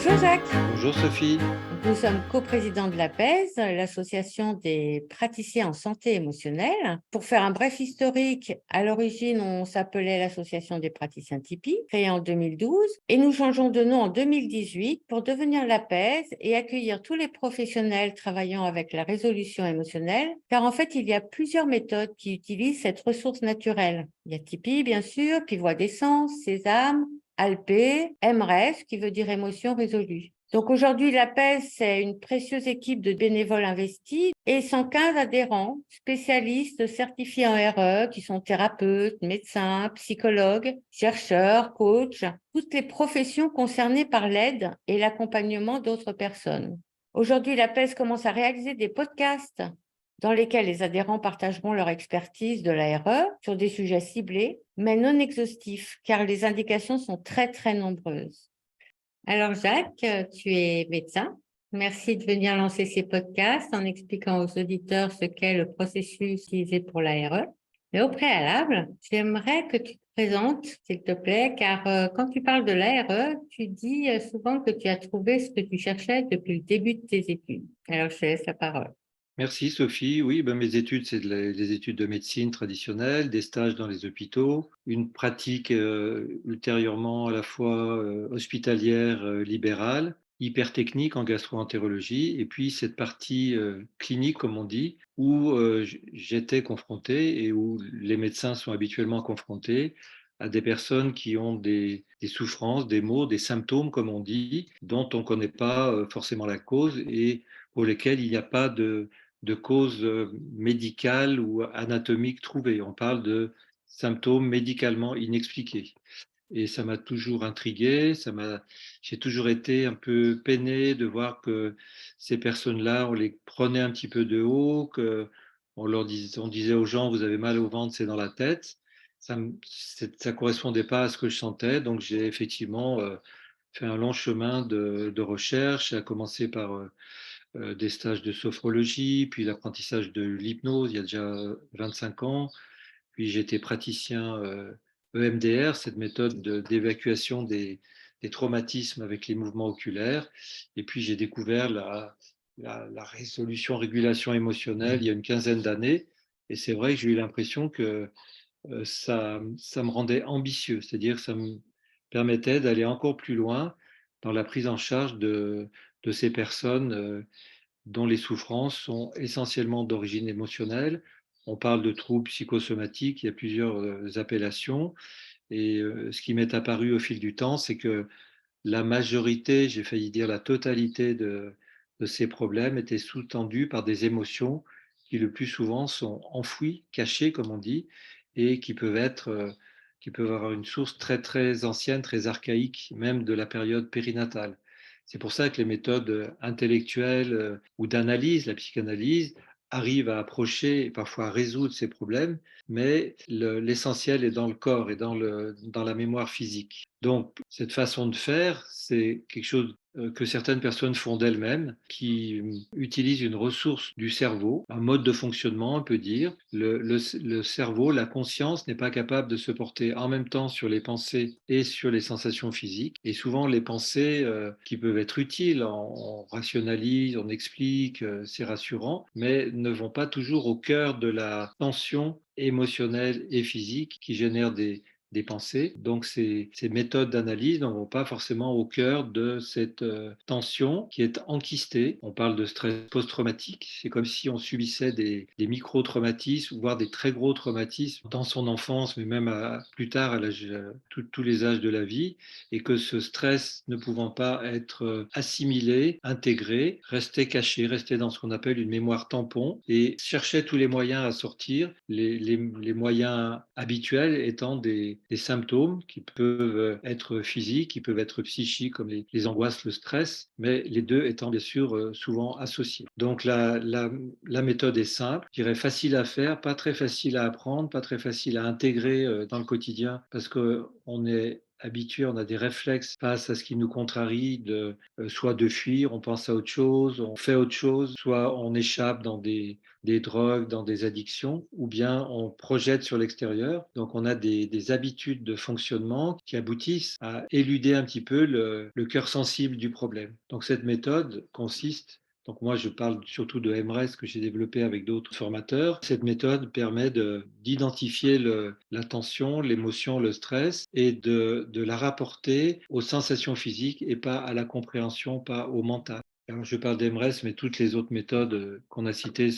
Bonjour Jacques, Bonjour Sophie. nous sommes coprésidents de l'APES, l'association des praticiens en santé émotionnelle. Pour faire un bref historique, à l'origine on s'appelait l'association des praticiens Tipeee, créée en 2012, et nous changeons de nom en 2018 pour devenir l'APES et accueillir tous les professionnels travaillant avec la résolution émotionnelle, car en fait il y a plusieurs méthodes qui utilisent cette ressource naturelle. Il y a Tipeee bien sûr, puis Voix d'essence, Sésame, Alpé, MRES, qui veut dire émotion résolue. Donc aujourd'hui, l'APES, c'est une précieuse équipe de bénévoles investis et 115 adhérents, spécialistes certifiés en RE, qui sont thérapeutes, médecins, psychologues, chercheurs, coachs, toutes les professions concernées par l'aide et l'accompagnement d'autres personnes. Aujourd'hui, l'APES commence à réaliser des podcasts dans lesquels les adhérents partageront leur expertise de la RE sur des sujets ciblés, mais non exhaustifs, car les indications sont très, très nombreuses. Alors Jacques, tu es médecin. Merci de venir lancer ces podcasts en expliquant aux auditeurs ce qu'est le processus utilisé pour la RE. Mais au préalable, j'aimerais que tu te présentes, s'il te plaît, car quand tu parles de l'ARE, tu dis souvent que tu as trouvé ce que tu cherchais depuis le début de tes études. Alors je te laisse la parole. Merci Sophie. Oui, mes études, c'est des études de médecine traditionnelle, des stages dans les hôpitaux, une pratique ultérieurement à la fois hospitalière libérale, hyper technique en gastro-entérologie, et puis cette partie clinique, comme on dit, où j'étais confronté et où les médecins sont habituellement confrontés à des personnes qui ont des souffrances, des maux, des symptômes, comme on dit, dont on ne connaît pas forcément la cause et pour lesquels il n'y a pas de causes médicales ou anatomiques trouvées. On parle de symptômes médicalement inexpliqués. Et ça m'a toujours intrigué, j'ai toujours été un peu peiné de voir que ces personnes-là, on les prenait un petit peu de haut, on disait aux gens, vous avez mal au ventre, c'est dans la tête. Ça ne correspondait pas à ce que je sentais, donc j'ai effectivement fait un long chemin de recherche, à commencer par des stages de sophrologie, puis l'apprentissage de l'hypnose il y a déjà 25 ans. Puis j'ai été praticien EMDR, cette méthode d'évacuation des traumatismes avec les mouvements oculaires. Et puis j'ai découvert la résolution, régulation émotionnelle il y a une quinzaine d'années. Et c'est vrai que j'ai eu l'impression que ça me rendait ambitieux, c'est-à-dire que ça me permettait d'aller encore plus loin dans la prise en charge de ces personnes dont les souffrances sont essentiellement d'origine émotionnelle. On parle de troubles psychosomatiques, il y a plusieurs appellations. Et ce qui m'est apparu au fil du temps, c'est que la majorité, j'ai failli dire la totalité de ces problèmes étaient sous-tendus par des émotions qui le plus souvent sont enfouies, cachées, comme on dit, et qui peuvent avoir une source très très ancienne, très archaïque, même de la période périnatale. C'est pour ça que les méthodes intellectuelles ou d'analyse, la psychanalyse, arrivent à approcher et parfois à résoudre ces problèmes, mais l'essentiel est dans le corps et dans la mémoire physique. Donc, cette façon de faire, c'est quelque chose que certaines personnes font d'elles-mêmes, qui utilisent une ressource du cerveau, un mode de fonctionnement, on peut dire. Le cerveau, la conscience n'est pas capable de se porter en même temps sur les pensées et sur les sensations physiques. Et souvent, les pensées qui peuvent être utiles, on rationalise, on explique, c'est rassurant, mais ne vont pas toujours au cœur de la tension émotionnelle et physique qui génère des pensées. Donc ces méthodes d'analyse ne vont pas forcément au cœur de cette tension qui est enquistée. On parle de stress post-traumatique. C'est comme si on subissait des micro-traumatismes, voire des très gros traumatismes dans son enfance, mais même plus tard, à tous les âges de la vie, et que ce stress ne pouvant pas être assimilé, intégré, restait caché, restait dans ce qu'on appelle une mémoire tampon, et cherchait tous les moyens à sortir, les moyens habituels étant des symptômes qui peuvent être physiques, qui peuvent être psychiques comme les angoisses, le stress, mais les deux étant bien sûr souvent associés. Donc la méthode est simple, je dirais facile à faire, pas très facile à apprendre, pas très facile à intégrer dans le quotidien parce qu'on est habitué, on a des réflexes face à ce qui nous contrarie, soit de fuir, on pense à autre chose, on fait autre chose, soit on échappe dans des drogues, dans des addictions, ou bien on projette sur l'extérieur. Donc on a des habitudes de fonctionnement qui aboutissent à éluder un petit peu le cœur sensible du problème. Donc cette méthode consiste, donc moi je parle surtout de MRES que j'ai développé avec d'autres formateurs. Cette méthode permet d'identifier la tension, l'émotion, le stress et de la rapporter aux sensations physiques et pas à la compréhension, pas au mental. Alors, je parle d'MRES, mais toutes les autres méthodes qu'on a citées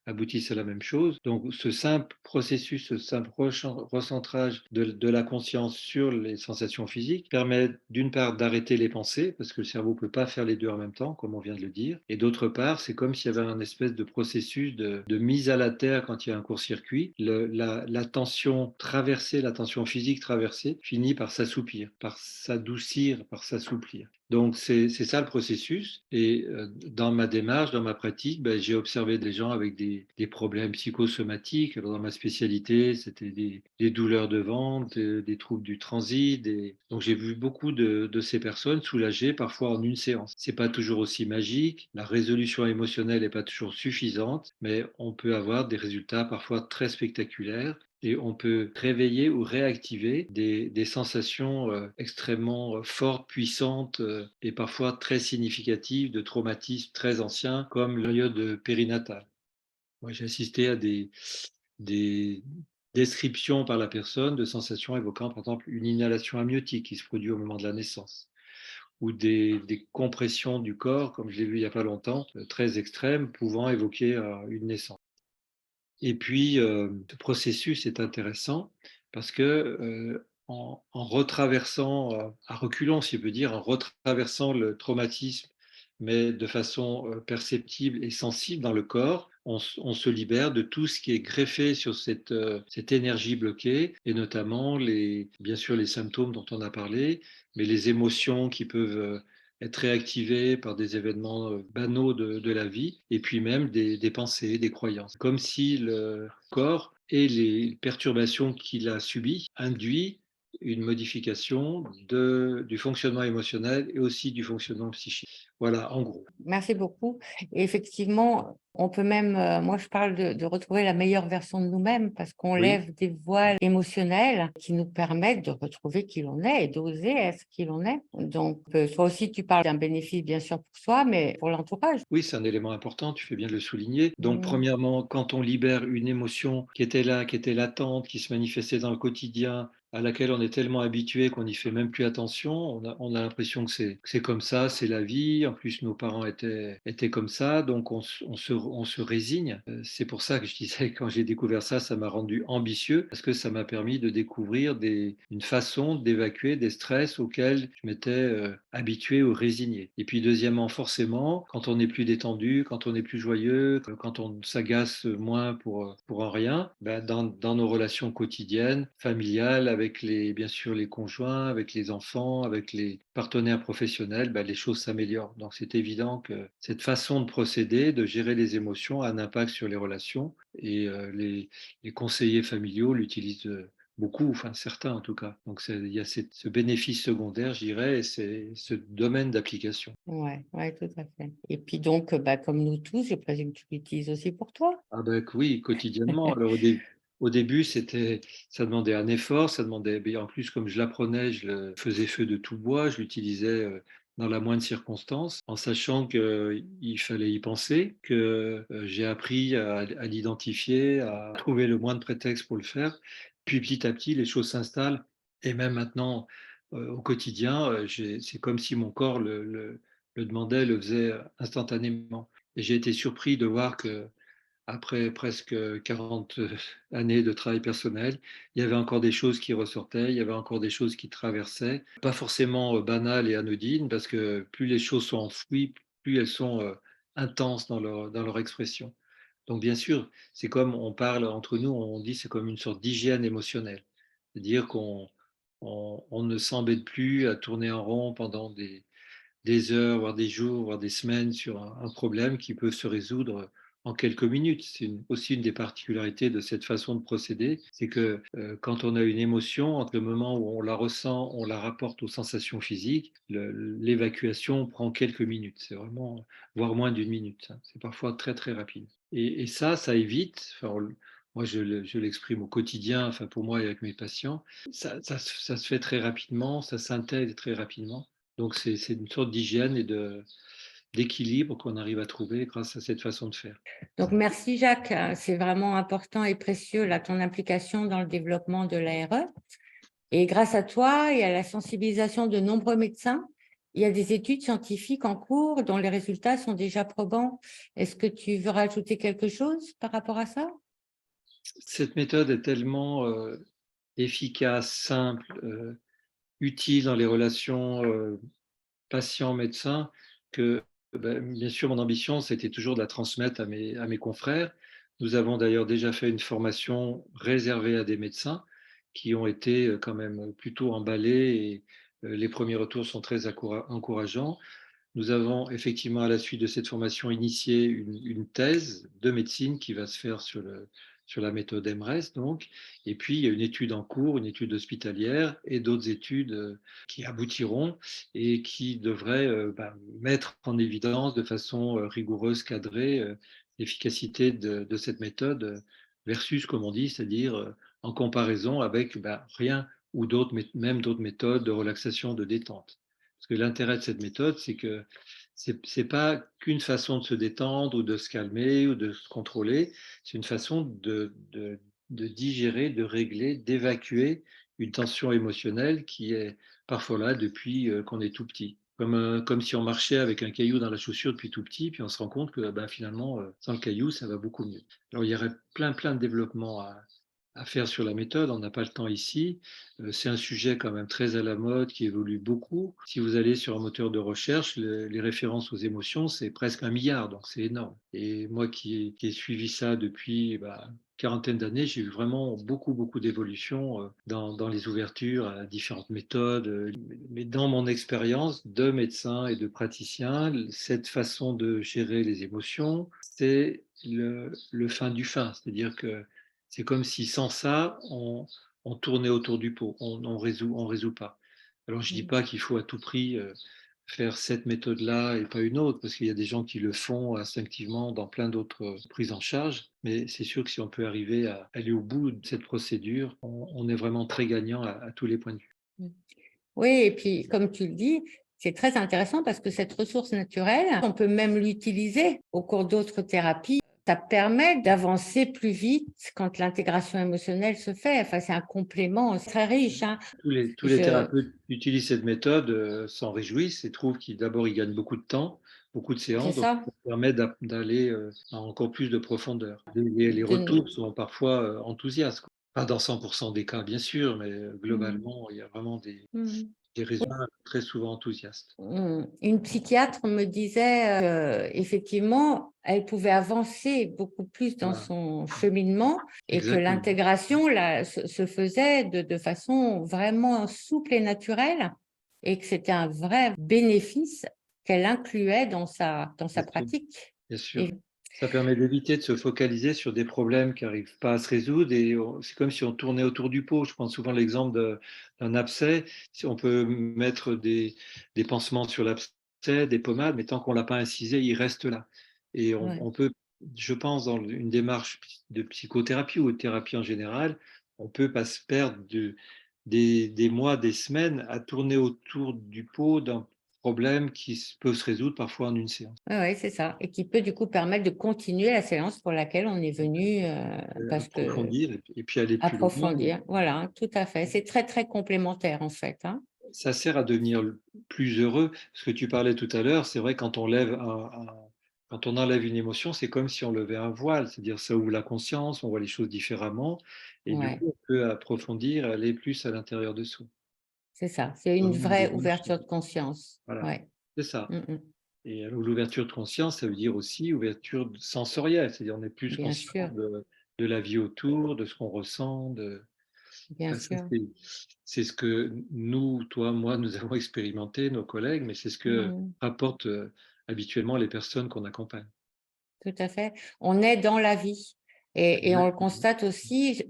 aboutissent à la même chose. Donc, ce simple processus, ce simple recentrage de la conscience sur les sensations physiques permet d'une part d'arrêter les pensées, parce que le cerveau ne peut pas faire les deux en même temps, comme on vient de le dire, et d'autre part, c'est comme s'il y avait un espèce de processus de mise à la terre quand il y a un court-circuit. La tension traversée, la tension physique traversée, finit par s'assoupir, par s'adoucir, par s'assouplir. Donc, c'est ça le processus. Et dans ma démarche, dans ma pratique, ben, j'ai observé des gens avec des problèmes psychosomatiques. Alors, dans ma spécialité, c'était des douleurs de ventre, des troubles du transit. Donc, j'ai vu beaucoup de ces personnes soulagées, parfois en une séance. C'est pas toujours aussi magique. La résolution émotionnelle n'est pas toujours suffisante, mais on peut avoir des résultats parfois très spectaculaires et on peut réveiller ou réactiver des sensations extrêmement fortes, puissantes et parfois très significatives de traumatismes très anciens comme la période périnatale. Moi, j'ai assisté à des descriptions par la personne de sensations évoquant par exemple une inhalation amniotique qui se produit au moment de la naissance ou des compressions du corps, comme je l'ai vu il n'y a pas longtemps, très extrêmes, pouvant évoquer une naissance. Et puis, ce processus est intéressant parce que en retraversant, à reculons, si on peut dire, en retraversant le traumatisme, mais de façon perceptible et sensible dans le corps, on se libère de tout ce qui est greffé sur cette énergie bloquée, et notamment, bien sûr, les symptômes dont on a parlé, mais les émotions qui peuvent être réactivées par des événements banaux de la vie, et puis même des pensées, des croyances. Comme si le corps et les perturbations qu'il a subies induit une modification du fonctionnement émotionnel et aussi du fonctionnement psychique. Voilà, en gros. Merci beaucoup. Et effectivement, on peut même, moi je parle de retrouver la meilleure version de nous-mêmes parce qu'on Oui. lève des voiles émotionnels qui nous permettent de retrouver qui l'on est et d'oser être qui l'on est. Donc, toi aussi, tu parles d'un bénéfice bien sûr pour soi, mais pour l'entourage. Oui, c'est un élément important, tu fais bien de le souligner. Donc, Mmh. premièrement, quand on libère une émotion qui était là, qui était latente, qui se manifestait dans le quotidien, à laquelle on est tellement habitué qu'on n'y fait même plus attention, on a l'impression que c'est comme ça, c'est la vie. En plus, nos parents étaient comme ça, donc on se résigne. C'est pour ça que je disais, quand j'ai découvert ça, ça m'a rendu ambitieux, parce que ça m'a permis de découvrir une façon d'évacuer des stress auxquels je m'étais habitué ou résigné. Et puis, deuxièmement, forcément, quand on est plus détendu, quand on est plus joyeux, quand on s'agace moins pour un rien, ben dans nos relations quotidiennes, familiales, avec bien sûr les conjoints, avec les enfants, avec les partenaires professionnels, ben les choses s'améliorent. Donc c'est évident que cette façon de procéder, de gérer les émotions, a un impact sur les relations et les conseillers familiaux l'utilisent beaucoup, enfin certains en tout cas. Donc il y a ce bénéfice secondaire, je dirais, et c'est ce domaine d'application. Ouais, ouais, tout à fait. Et puis donc, bah, comme nous tous, je présume que tu l'utilises aussi pour toi? Ah ben oui, quotidiennement. Alors au début, ça demandait un effort, ça demandait, mais en plus, comme je l'apprenais, je le faisais feu de tout bois, je l'utilisais dans la moindre circonstance, en sachant qu'il fallait y penser, que j'ai appris à l'identifier, à trouver le moindre prétexte pour le faire. Puis petit à petit, les choses s'installent. Et même maintenant, au quotidien, c'est comme si mon corps le demandait, le faisait instantanément. Et j'ai été surpris de voir que après presque 40 années de travail personnel, il y avait encore des choses qui ressortaient, il y avait encore des choses qui traversaient, pas forcément banales et anodines, parce que plus les choses sont enfouies, plus elles sont intenses dans leur expression. Donc bien sûr, c'est comme on parle entre nous, on dit c'est comme une sorte d'hygiène émotionnelle. C'est-à-dire qu'on ne s'embête plus à tourner en rond pendant des heures, voire des jours, voire des semaines sur un problème qui peut se résoudre en quelques minutes. C'est aussi une des particularités de cette façon de procéder, c'est que quand on a une émotion, entre le moment où on la ressent, on la rapporte aux sensations physiques, l'évacuation prend quelques minutes. C'est vraiment, voire moins d'une minute, hein. C'est parfois très très rapide. Et ça évite, enfin, moi je l'exprime au quotidien, enfin pour moi et avec mes patients, ça se fait très rapidement, ça s'intègre très rapidement. Donc c'est une sorte d'hygiène et d'équilibre qu'on arrive à trouver grâce à cette façon de faire. Donc merci Jacques, c'est vraiment important et précieux là, ton implication dans le développement de l'ARE. Et grâce à toi et à la sensibilisation de nombreux médecins, il y a des études scientifiques en cours dont les résultats sont déjà probants. Est-ce que tu veux rajouter quelque chose par rapport à ça? Cette méthode est tellement efficace, simple, utile dans les relations patient-médecin que bien sûr mon ambition c'était toujours de la transmettre à mes confrères. Nous avons d'ailleurs déjà fait une formation réservée à des médecins qui ont été quand même plutôt emballés et les premiers retours sont très encourageants. Nous avons effectivement, à la suite de cette formation, initié une thèse de médecine qui va se faire sur la méthode MRES, donc. Et puis, il y a une étude en cours, une étude hospitalière et d'autres études qui aboutiront et qui devraient mettre en évidence de façon rigoureuse, cadrée, l'efficacité de cette méthode versus, comme on dit, c'est-à-dire en comparaison avec rien ou d'autres, même d'autres méthodes de relaxation, de détente. Parce que l'intérêt de cette méthode, c'est que c'est pas qu'une façon de se détendre ou de se calmer ou de se contrôler, c'est une façon de digérer, de régler, d'évacuer une tension émotionnelle qui est parfois là depuis qu'on est tout petit. Comme si on marchait avec un caillou dans la chaussure depuis tout petit, puis on se rend compte que finalement, sans le caillou, ça va beaucoup mieux. Alors il y aurait plein de développements à faire sur la méthode, on n'a pas le temps ici. C'est un sujet quand même très à la mode, qui évolue beaucoup. Si vous allez sur un moteur de recherche, les références aux émotions, c'est presque 1 milliard, donc c'est énorme. Et moi qui ai suivi ça depuis quarantaine d'années, j'ai eu vraiment beaucoup d'évolutions dans les ouvertures à différentes méthodes. Mais dans mon expérience de médecin et de praticien, cette façon de gérer les émotions, c'est le fin du fin. C'est-à-dire que c'est comme si sans ça, on tournait autour du pot, on résout pas. Alors je dis Mmh. pas qu'il faut à tout prix faire cette méthode-là et pas une autre, parce qu'il y a des gens qui le font instinctivement dans plein d'autres prises en charge, mais c'est sûr que si on peut arriver à aller au bout de cette procédure, on est vraiment très gagnant à tous les points de vue. Mmh. Oui, et puis comme tu le dis, c'est très intéressant parce que cette ressource naturelle, on peut même l'utiliser au cours d'autres thérapies. Ça permet d'avancer plus vite quand l'intégration émotionnelle se fait. Enfin, c'est un complément très riche, hein. Tous les Je thérapeutes qui utilisent cette méthode s'en réjouissent et trouvent qu'ils d'abord ils gagnent beaucoup de temps, beaucoup de c'est séances, donc ça, ça permet d'aller à encore plus de profondeur. Les de retours sont parfois enthousiastes, quoi. Pas dans 100% des cas, bien sûr, mais mmh, globalement, il y a vraiment mmh. des résultats très souvent enthousiastes. Une psychiatre me disait, effectivement, elle pouvait avancer beaucoup plus dans Voilà, son cheminement et que exactement. l'intégration là, se faisait de façon vraiment souple et naturelle et que c'était un vrai bénéfice qu'elle incluait dans sa Bien sûr. pratique. Bien sûr. Et Ça permet d'éviter de se focaliser sur des problèmes qui n'arrivent pas à se résoudre et c'est comme si on tournait autour du pot. Je prends souvent l'exemple d'un abcès. Si on peut mettre des pansements sur l'abcès, des pommades, mais tant qu'on ne l'a pas incisé, il reste là. Et ouais, on peut, je pense, dans une démarche de psychothérapie ou de thérapie en général, on peut pas se perdre des mois, des semaines à tourner autour du pot d'un problème peut se résoudre parfois en une séance. ouais, ouais, c'est ça et qui peut du coup permettre de continuer la séance pour laquelle on est venu, parce que Approfondir et puis aller plus loin. approfondir, voilà, tout à fait. C'est très, très complémentaire en fait, hein. Ça sert à devenir plus heureux. Ce que tu parlais tout à l'heure, c'est vrai quand on lève quand on enlève une émotion, c'est comme si on levait un voile, c'est-à-dire ça ouvre la conscience, on voit les choses différemment et du Ouais, coup on peut approfondir, aller plus à l'intérieur de soi. c'est ça, c'est une Vraiment une vraie démarche, ouverture de conscience. voilà, Ouais. c'est ça. Mmh mh. Et l'ouverture de conscience, ça veut dire aussi ouverture sensorielle, c'est-à-dire on est plus Bien conscient sûr, de la vie autour, de ce qu'on ressent, bien enfin, ça, sûr. c'est ce que nous, toi, moi, nous avons expérimenté, nos collègues, mais c'est ce que Mmh. rapportent habituellement les personnes qu'on accompagne. tout à fait. On est dans la vie. Et on le Exactement. constate aussi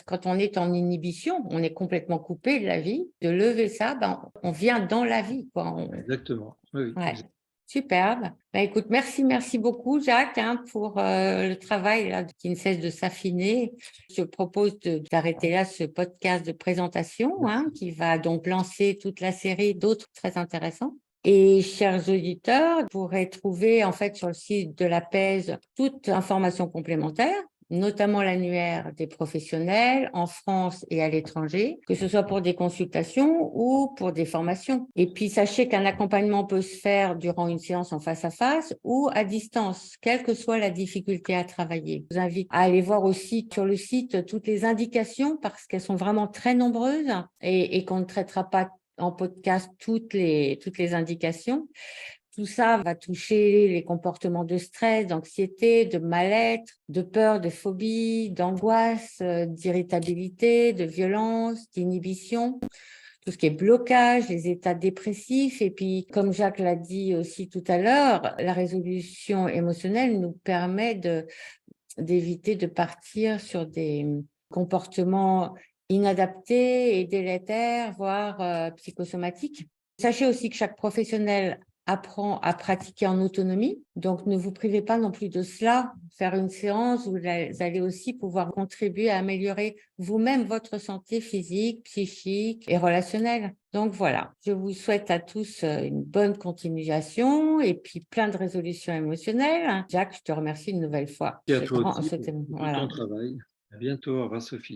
quand on est en inhibition, on est complètement coupé de la vie. De lever ça, ben, on vient dans la vie, quoi. Exactement. Oui, oui, Ouais. exact. Superbe. Ben, écoute, merci beaucoup, Jacques, hein, pour le travail là, qui ne cesse de s'affiner. Je propose d'arrêter là ce podcast de présentation, hein, qui va donc lancer toute la série d'autres très intéressants. Et chers auditeurs, vous pourrez trouver en fait sur le site de l'APES toute information complémentaire, notamment l'annuaire des professionnels en France et à l'étranger, que ce soit pour des consultations ou pour des formations. Et puis, sachez qu'un accompagnement peut se faire durant une séance en face à face ou à distance, quelle que soit la difficulté à travailler. Je vous invite à aller voir aussi sur le site toutes les indications parce qu'elles sont vraiment très nombreuses et qu'on ne traitera pas en podcast toutes les indications. Tout ça va toucher les comportements de stress, d'anxiété, de mal-être, de peur, de phobie, d'angoisse, d'irritabilité, de violence, d'inhibition, tout ce qui est blocage, les états dépressifs. Et puis, comme Jacques l'a dit aussi tout à l'heure, la résolution émotionnelle nous permet d'éviter de partir sur des comportements inadaptés et délétères, voire psychosomatiques. Sachez aussi que chaque professionnel apprend à pratiquer en autonomie, donc ne vous privez pas non plus de cela. Faire une séance, vous allez aussi pouvoir contribuer à améliorer vous-même votre santé physique, psychique et relationnelle. Donc voilà, je vous souhaite à tous une bonne continuation et puis plein de résolutions émotionnelles. Jacques, je te remercie une nouvelle fois. Et à toi aussi pour tout ton Voilà. travail. À bientôt. Au revoir, Sophie.